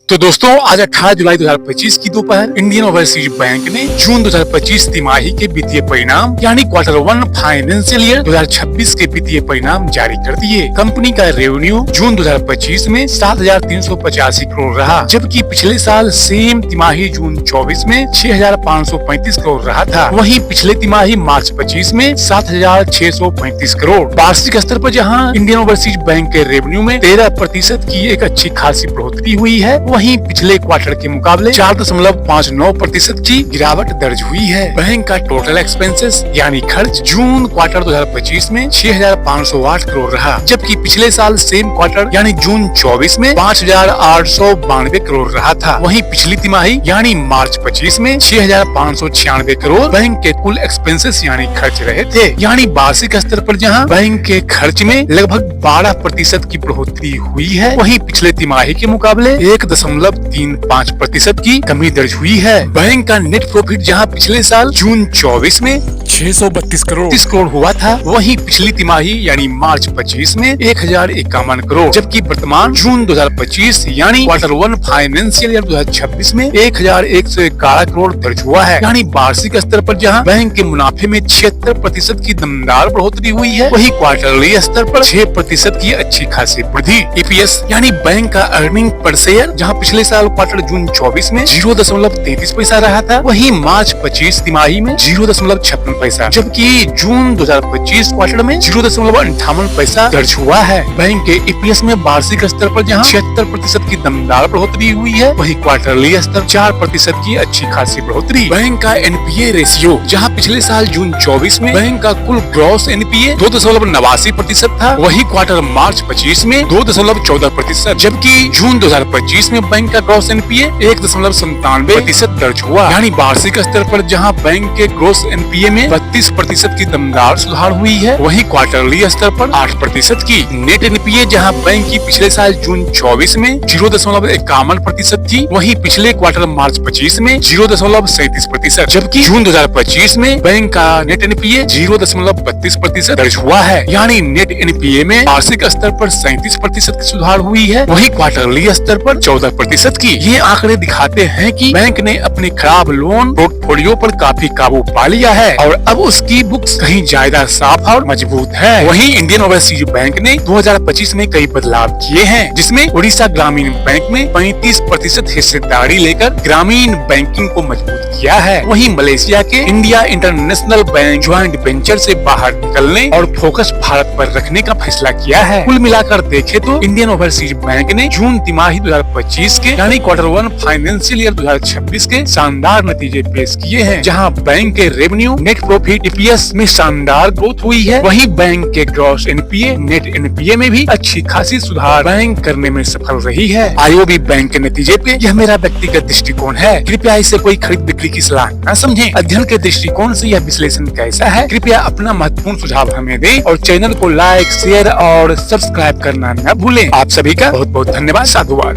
तो दोस्तों आज 18 जुलाई 2025 की दोपहर इंडियन ओवरसीज बैंक ने जून 2025 तिमाही के वित्तीय परिणाम यानी Q1 फाइनेंशियल ईयर 2026 के वित्तीय परिणाम जारी कर दिए। कंपनी का रेवेन्यू जून 2025 में 7,385 करोड़ रहा, जबकि पिछले साल सेम तिमाही जून 24 में 6,535 करोड़ रहा था। वहीं पिछले तिमाही मार्च 25 में 7,635 करोड़। वार्षिक स्तर पर जहां इंडियन ओवरसीज बैंक के रेवेन्यू में 13% की एक अच्छी खासी बढ़ोतरी हुई है, वहीं पिछले क्वार्टर के मुकाबले 4.59% की गिरावट दर्ज हुई है। बैंक का टोटल एक्सपेंसेस यानी खर्च जून क्वार्टर 2025 में 6,508 करोड़ रहा, जबकि पिछले साल सेम क्वार्टर यानी जून 24 में 5,892 करोड़ रहा था। वहीं पिछली तिमाही यानी मार्च 25 में 6,596 करोड़ बैंक के कुल एक्सपेंसेस यानी खर्च रहे थे। यानी वार्षिक स्तर पर जहां बैंक के खर्च में लगभग 12% की बढ़ोतरी हुई है, वहीं पिछले तिमाही के मुकाबले 1.35% की कमी दर्ज हुई है। बैंक का नेट प्रॉफिट जहां पिछले साल जून 24 में 632 करोड़ हुआ था, वहीं पिछली तिमाही यानी मार्च 25 में 1,051 करोड़, जबकि वर्तमान जून 2025 यानी Q1 फाइनेंशियल ईयर 2026 में 1,111 करोड़ दर्ज हुआ है। यानी वार्षिक स्तर पर जहां बैंक के मुनाफे में 76% की दमदार बढ़ोतरी हुई है, वहीं क्वार्टरली स्तर पर 6% की अच्छी खासी वृद्धि। EPS यानी बैंक का अर्निंग पर शेयर जहां पिछले साल क्वार्टर जून 24 में 0.33 पैसा रहा था, वहीं मार्च 25 तिमाही में 0.56 पैसा, जबकि जून 2025 क्वार्टर में 0.58 पैसा दर्ज हुआ है। बैंक के EPS में वार्षिक स्तर पर जहां 76% की दमदार बढ़ोतरी हुई है, वहीं क्वार्टरली स्तर 4% की अच्छी खासी बढ़ोतरी। बैंक का NPA रेशियो जहां पिछले साल जून 24 में बैंक का कुल ग्रॉस NPA 2.89% था, वहीं क्वार्टर मार्च 25 में 2.14%, जबकि जून 2025 में बैंक का ग्रॉस NPA 1.97% दर्ज हुआ। यानी वार्षिक स्तर पर जहां बैंक के ग्रॉस NPA में 32% की दमदार सुधार हुई है, वहीं क्वार्टरली स्तर पर 8% की। नेट NPA जहां बैंक की पिछले साल जून 24 में 0.51% थी, वहीं पिछले क्वार्टर मार्च 25 में 0.37%, जबकि जून 2025 में बैंक का नेट NPA 0.32% दर्ज हुआ है। यानी नेट NPA में वार्षिक स्तर पर 37% की सुधार हुई है, वहीं क्वार्टरली स्तर पर 14% की। ये आंकड़े दिखाते हैं कि बैंक ने अपने खराब लोन पोर्टफोलियो पर काफी काबू पा लिया है और अब उसकी बुक्स कहीं ज्यादा साफ और मजबूत है। वहीं इंडियन ओवरसीज बैंक ने 2025 में कई बदलाव किए हैं, जिसमें उड़ीसा ग्रामीण बैंक में 35% हिस्सेदारी लेकर ग्रामीण बैंकिंग को मजबूत किया है। वहीं मलेशिया के India international bank joint venture से बाहर निकलने और फोकस भारत पर रखने का फैसला किया है। कुल मिलाकर देखें तो इंडियन ओवरसीज बैंक ने जून तिमाही 2025 के यानी Q1 फाइनेंशियल ईयर 2026 के शानदार नतीजे पेश किए हैं, जहां बैंक के रेवेन्यू, नेट प्रॉफिट, EPS में शानदार ग्रोथ हुई है। वहीं बैंक के ग्रॉस NPA, नेट NPA में भी अच्छी खासी सुधार बैंक करने में सफल रही है। IOB बैंक के नतीजे पे यह मेरा व्यक्तिगत दृष्टिकोण है। कृपया इसे कोई खरीद बिक्री की सलाह न समझें। अध्ययन के दृष्टिकोण से यह विश्लेषण कैसा है, कृपया अपना महत्वपूर्ण सुझाव हमें दें और चैनल को लाइक, शेयर और सब्सक्राइब करना न भूलें। आप सभी का बहुत बहुत धन्यवाद। साधुवाद।